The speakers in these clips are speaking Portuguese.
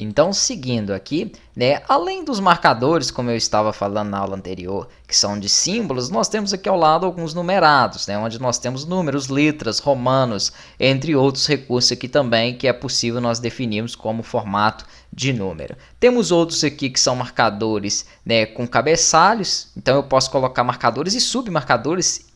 Então, seguindo aqui, né, além dos marcadores, como eu estava falando na aula anterior, que são de símbolos, nós temos aqui ao lado alguns numerados, né, onde nós temos números, letras, romanos, entre outros recursos aqui também, que é possível nós definirmos como formato de número. Temos outros aqui que são marcadores, né, com cabeçalhos, então eu posso colocar marcadores e submarcadores,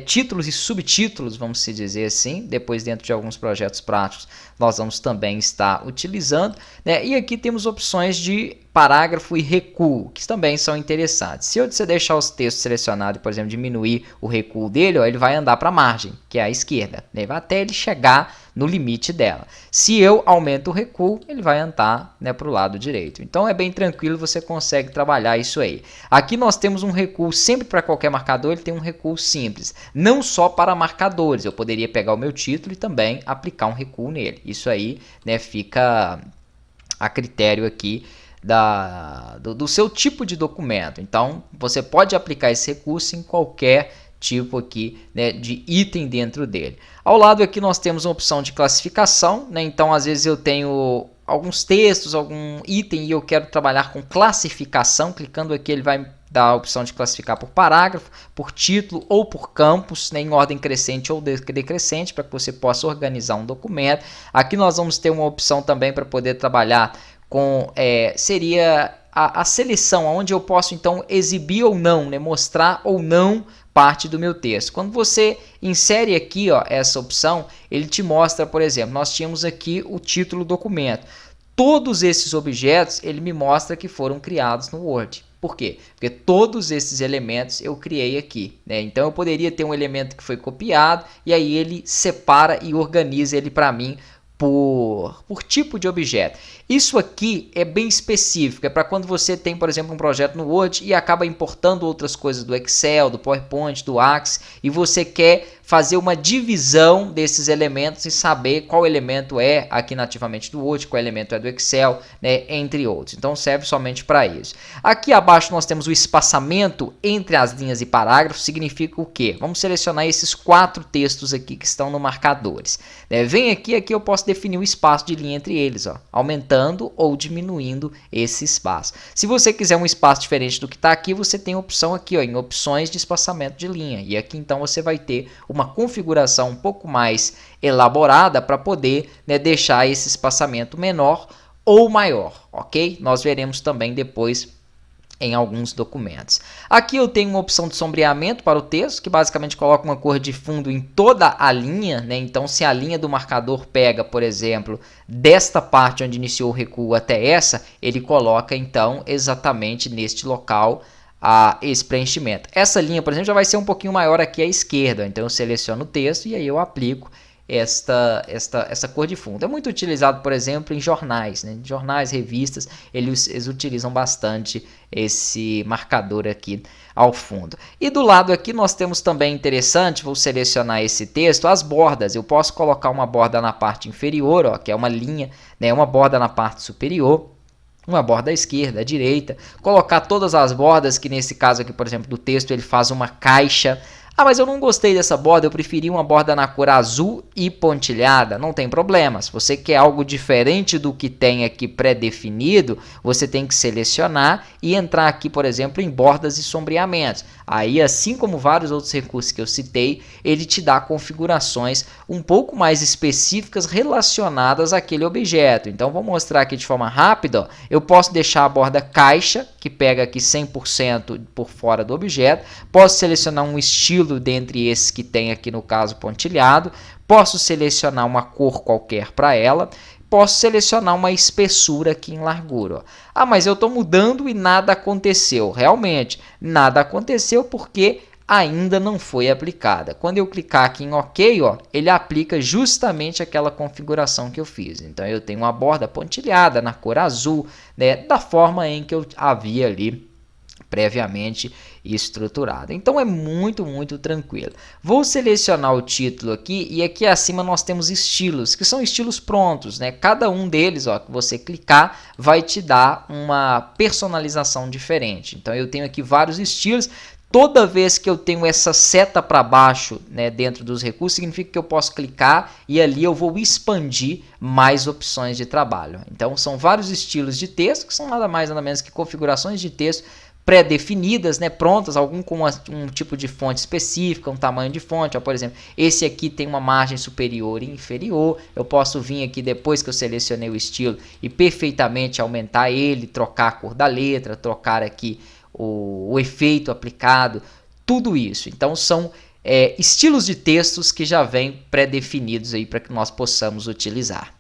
títulos e subtítulos, vamos se dizer assim, depois dentro de alguns projetos práticos nós vamos também estar utilizando, né, e aqui temos opções de parágrafo e recuo, que também são interessantes. Se você deixar os textos selecionados e, por exemplo, diminuir o recuo dele, ó, ele vai andar para a margem, que é a esquerda, né, vai até ele chegar no limite dela. Se eu aumento o recuo, ele vai andar, né, para o lado direito. Então é bem tranquilo, você consegue trabalhar isso aí. Aqui nós temos um recuo, sempre para qualquer marcador ele tem um recuo simples, não só para marcadores. Eu poderia pegar o meu título e também aplicar um recuo nele. Isso aí, né, fica a critério aqui do seu tipo de documento. Então você pode aplicar esse recurso em qualquer tipo aqui, né, de item dentro dele. Ao lado aqui nós temos uma opção de classificação, né, então às vezes eu tenho alguns textos, algum item e eu quero trabalhar com classificação. Clicando aqui ele vai dar a opção de classificar por parágrafo, por título ou por campos, né, em ordem crescente ou decrescente, para que você possa organizar um documento. Aqui nós vamos ter uma opção também para poder trabalhar com, seria a seleção, onde eu posso então exibir ou não, né, mostrar ou não parte do meu texto. Quando você insere aqui, ó, essa opção, ele te mostra, por exemplo, nós tínhamos aqui o título do documento. Todos esses objetos, ele me mostra que foram criados no Word. Por quê? Porque todos esses elementos eu criei aqui, né? Então eu poderia ter um elemento que foi copiado e aí ele separa e organiza ele para mim por tipo de objeto. Isso aqui é bem específico, é para quando você tem, por exemplo, um projeto no Word e acaba importando outras coisas do Excel, do PowerPoint, do Access, e você quer fazer uma divisão desses elementos e saber qual elemento é aqui nativamente do Word, qual elemento é do Excel, né, entre outros. Então serve somente para isso. Aqui abaixo nós temos o espaçamento entre as linhas e parágrafos. Significa o quê? Vamos selecionar esses 4 textos aqui que estão no marcadores. Vem aqui eu posso definir o espaço de linha entre eles, ó, aumentando ou diminuindo esse espaço. Se você quiser um espaço diferente do que está aqui, você tem a opção aqui, ó, em opções de espaçamento de linha. E aqui então você vai ter uma configuração um pouco mais elaborada para poder, né, deixar esse espaçamento menor ou maior, ok? Nós veremos também depois em alguns documentos. Aqui eu tenho uma opção de sombreamento para o texto, que basicamente coloca uma cor de fundo em toda a linha, né? Então, se a linha do marcador pega, por exemplo, desta parte onde iniciou o recuo até essa, ele coloca então exatamente neste local esse preenchimento. Essa linha, por exemplo, já vai ser um pouquinho maior aqui à esquerda, então eu seleciono o texto e aí eu aplico essa cor de fundo. É muito utilizado, por exemplo, em jornais, né? Jornais, revistas, eles utilizam bastante esse marcador aqui ao fundo. E do lado aqui nós temos também interessante, vou selecionar esse texto, as bordas. Eu posso colocar uma borda na parte inferior, ó, que é uma linha, né? Uma borda na parte superior, uma borda à esquerda, à direita, colocar todas as bordas, que nesse caso aqui, por exemplo, do texto, ele faz uma caixa. Ah, mas eu não gostei dessa borda, eu preferi uma borda na cor azul e pontilhada. Não tem problema. Se você quer algo diferente do que tem aqui pré-definido, você tem que selecionar e entrar aqui, por exemplo, em bordas e sombreamentos. Aí, assim como vários outros recursos que eu citei, ele te dá configurações um pouco mais específicas relacionadas àquele objeto. Então, vou mostrar aqui de forma rápida. Ó. Eu posso deixar a borda caixa, que pega aqui 100% por fora do objeto. Posso selecionar um estilo dentre esses que tem aqui no caso pontilhado, posso selecionar uma cor qualquer para ela, posso selecionar uma espessura aqui em largura. Ó. Ah, mas eu estou mudando e nada aconteceu. Realmente, nada aconteceu porque ainda não foi aplicada. Quando eu clicar aqui em OK, ó, ele aplica justamente aquela configuração que eu fiz. Então eu tenho uma borda pontilhada na cor azul, né, da forma em que eu havia ali previamente estruturado. Então é muito tranquilo. Vou selecionar o título aqui e aqui acima nós temos estilos, que são estilos prontos, né? Cada um deles, ó, que você clicar, vai te dar uma personalização diferente. Então eu tenho aqui vários estilos. Toda vez que eu tenho essa seta para baixo, né, dentro dos recursos, significa que eu posso clicar e ali eu vou expandir mais opções de trabalho. Então são vários estilos de texto, que são nada mais nada menos que configurações de texto pré-definidas, né, prontas, algum com um tipo de fonte específica, um tamanho de fonte. Ó, por exemplo, esse aqui tem uma margem superior e inferior. Eu posso vir aqui depois que eu selecionei o estilo e perfeitamente aumentar ele, trocar a cor da letra, trocar aqui o efeito aplicado, tudo isso. Então são estilos de textos que já vêm pré-definidos aí para que nós possamos utilizar.